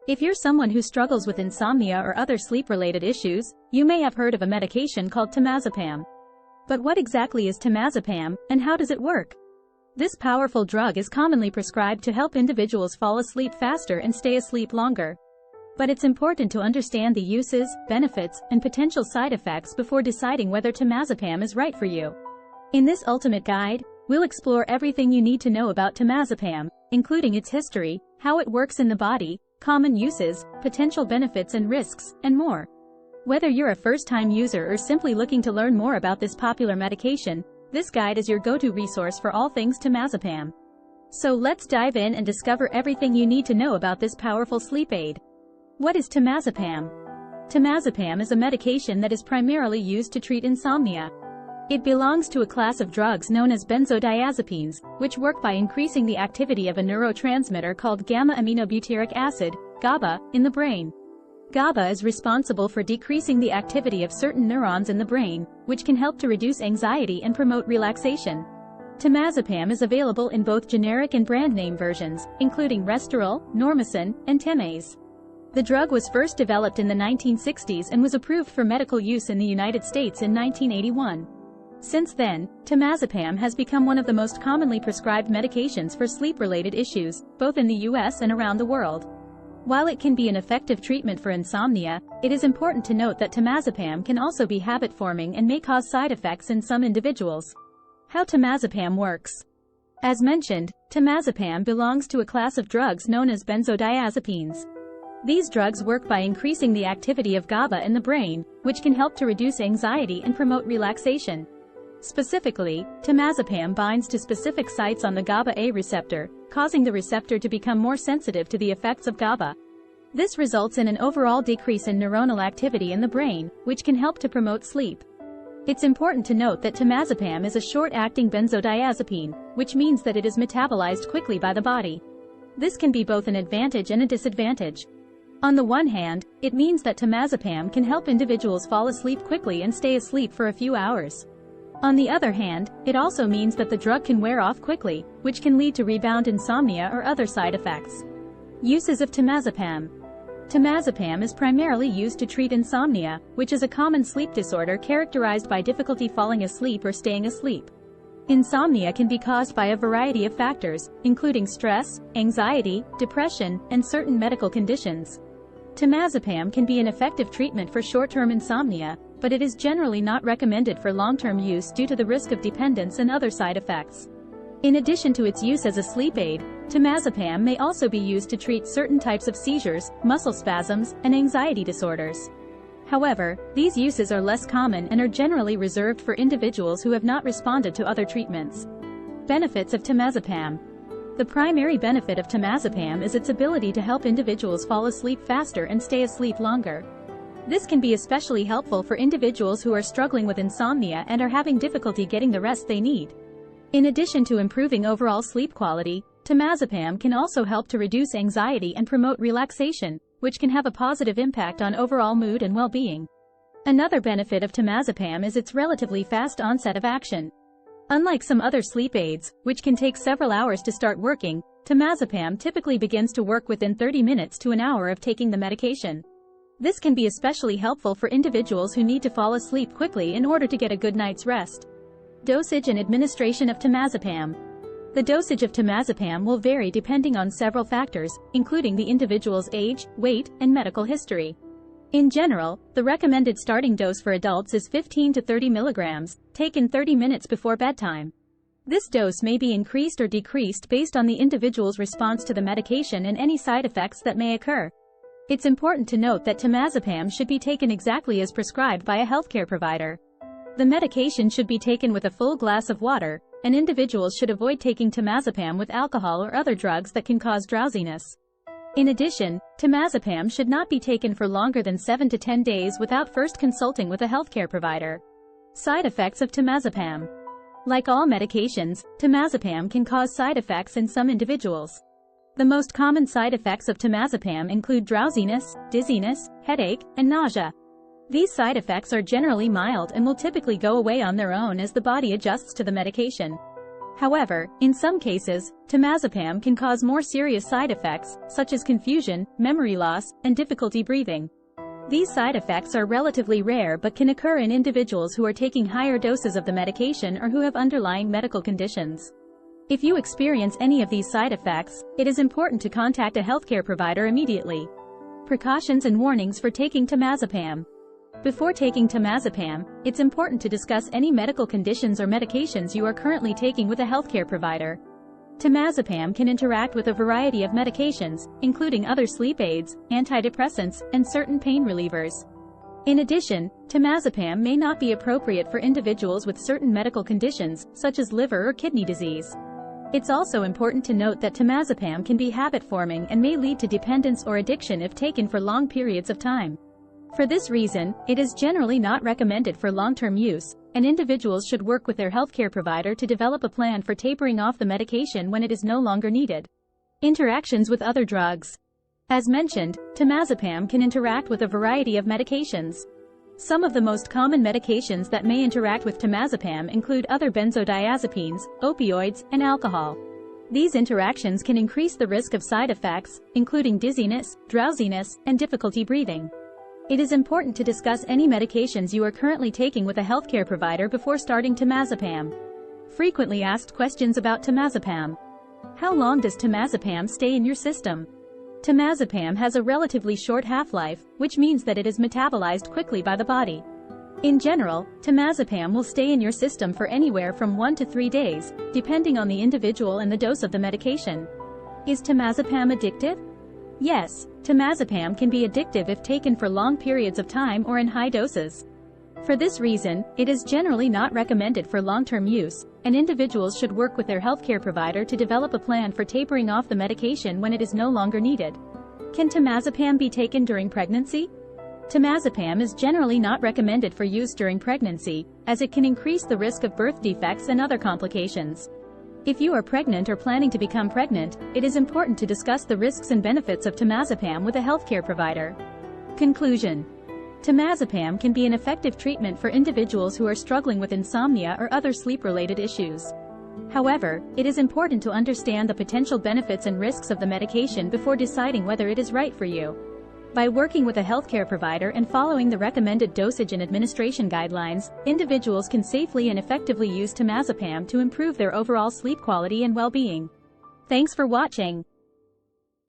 If you're someone who struggles with insomnia or other sleep-related issues, you may have heard of a medication called Temazepam. But what exactly is Temazepam, and how does it work? This powerful drug is commonly prescribed to help individuals fall asleep faster and stay asleep longer. But it's important to understand the uses, benefits, and potential side effects before deciding whether Temazepam is right for you. In this ultimate guide, we'll explore everything you need to know about Temazepam, including its history, how it works in the body, common uses, potential benefits and risks, and more. Whether you're a first-time user or simply looking to learn more about this popular medication, this guide is your go-to resource for all things Temazepam. So let's dive in and discover everything you need to know about this powerful sleep aid. What is Temazepam? Temazepam is a medication that is primarily used to treat insomnia. It belongs to a class of drugs known as benzodiazepines, which work by increasing the activity of a neurotransmitter called gamma-aminobutyric acid, GABA, in the brain. GABA is responsible for decreasing the activity of certain neurons in the brain, which can help to reduce anxiety and promote relaxation. Temazepam is available in both generic and brand name versions, including Restoril, Normison, and Temaze. The drug was first developed in the 1960s and was approved for medical use in the United States in 1981. Since then, Temazepam has become one of the most commonly prescribed medications for sleep-related issues, both in the US and around the world. While it can be an effective treatment for insomnia, it is important to note that Temazepam can also be habit-forming and may cause side effects in some individuals. How Temazepam works. As mentioned, Temazepam belongs to a class of drugs known as benzodiazepines. These drugs work by increasing the activity of GABA in the brain, which can help to reduce anxiety and promote relaxation. Specifically, Temazepam binds to specific sites on the GABA-A receptor, causing the receptor to become more sensitive to the effects of GABA. This results in an overall decrease in neuronal activity in the brain, which can help to promote sleep. It's important to note that Temazepam is a short-acting benzodiazepine, which means that it is metabolized quickly by the body. This can be both an advantage and a disadvantage. On the one hand, it means that Temazepam can help individuals fall asleep quickly and stay asleep for a few hours. On the other hand, it also means that the drug can wear off quickly, which can lead to rebound insomnia or other side effects. Uses of Temazepam. Temazepam is primarily used to treat insomnia, which is a common sleep disorder characterized by difficulty falling asleep or staying asleep. Insomnia can be caused by a variety of factors, including stress, anxiety, depression, and certain medical conditions. Temazepam can be an effective treatment for short-term insomnia, but it is generally not recommended for long-term use due to the risk of dependence and other side effects. In addition to its use as a sleep aid, Temazepam may also be used to treat certain types of seizures, muscle spasms, and anxiety disorders. However, these uses are less common and are generally reserved for individuals who have not responded to other treatments. Benefits of Temazepam. The primary benefit of Temazepam is its ability to help individuals fall asleep faster and stay asleep longer. This can be especially helpful for individuals who are struggling with insomnia and are having difficulty getting the rest they need. In addition to improving overall sleep quality, Temazepam can also help to reduce anxiety and promote relaxation, which can have a positive impact on overall mood and well-being. Another benefit of Temazepam is its relatively fast onset of action. Unlike some other sleep aids, which can take several hours to start working, Temazepam typically begins to work within 30 minutes to an hour of taking the medication. This can be especially helpful for individuals who need to fall asleep quickly in order to get a good night's rest. Dosage and administration of Temazepam. The dosage of Temazepam will vary depending on several factors, including the individual's age, weight, and medical history. In general, the recommended starting dose for adults is 15 to 30 milligrams, taken 30 minutes before bedtime. This dose may be increased or decreased based on the individual's response to the medication and any side effects that may occur. It's important to note that Temazepam should be taken exactly as prescribed by a healthcare provider. The medication should be taken with a full glass of water, and individuals should avoid taking Temazepam with alcohol or other drugs that can cause drowsiness. In addition, Temazepam should not be taken for longer than 7 to 10 days without first consulting with a healthcare provider. Side effects of Temazepam. Like all medications, Temazepam can cause side effects in some individuals. The most common side effects of Temazepam include drowsiness, dizziness, headache, and nausea. These side effects are generally mild and will typically go away on their own as the body adjusts to the medication. However, in some cases, temazepam can cause more serious side effects, such as confusion, memory loss, and difficulty breathing. These side effects are relatively rare but can occur in individuals who are taking higher doses of the medication or who have underlying medical conditions. If you experience any of these side effects, it is important to contact a healthcare provider immediately. Precautions and warnings for taking temazepam. Before taking temazepam, it's important to discuss any medical conditions or medications you are currently taking with a healthcare provider. Temazepam can interact with a variety of medications, including other sleep aids, antidepressants, and certain pain relievers. In addition, temazepam may not be appropriate for individuals with certain medical conditions, such as liver or kidney disease. It's also important to note that temazepam can be habit-forming and may lead to dependence or addiction if taken for long periods of time. For this reason, it is generally not recommended for long-term use, and individuals should work with their healthcare provider to develop a plan for tapering off the medication when it is no longer needed. Interactions with other drugs. As mentioned, temazepam can interact with a variety of medications. Some of the most common medications that may interact with temazepam include other benzodiazepines, opioids, and alcohol. These interactions can increase the risk of side effects, including dizziness, drowsiness, and difficulty breathing. It is important to discuss any medications you are currently taking with a healthcare provider before starting temazepam. Frequently asked questions about temazepam. How long does temazepam stay in your system? Temazepam has a relatively short half-life, which means that it is metabolized quickly by the body. In general, temazepam will stay in your system for anywhere from 1 to 3 days, depending on the individual and the dose of the medication. Is temazepam addictive? Yes, temazepam can be addictive if taken for long periods of time or in high doses. For this reason, it is generally not recommended for long-term use, and individuals should work with their healthcare provider to develop a plan for tapering off the medication when it is no longer needed. Can temazepam be taken during pregnancy? Temazepam is generally not recommended for use during pregnancy, as it can increase the risk of birth defects and other complications. If you are pregnant or planning to become pregnant, it is important to discuss the risks and benefits of temazepam with a healthcare provider. Conclusion. Temazepam can be an effective treatment for individuals who are struggling with insomnia or other sleep-related issues. However, it is important to understand the potential benefits and risks of the medication before deciding whether it is right for you. By working with a healthcare provider and following the recommended dosage and administration guidelines, individuals can safely and effectively use temazepam to improve their overall sleep quality and well-being. Thanks for watching.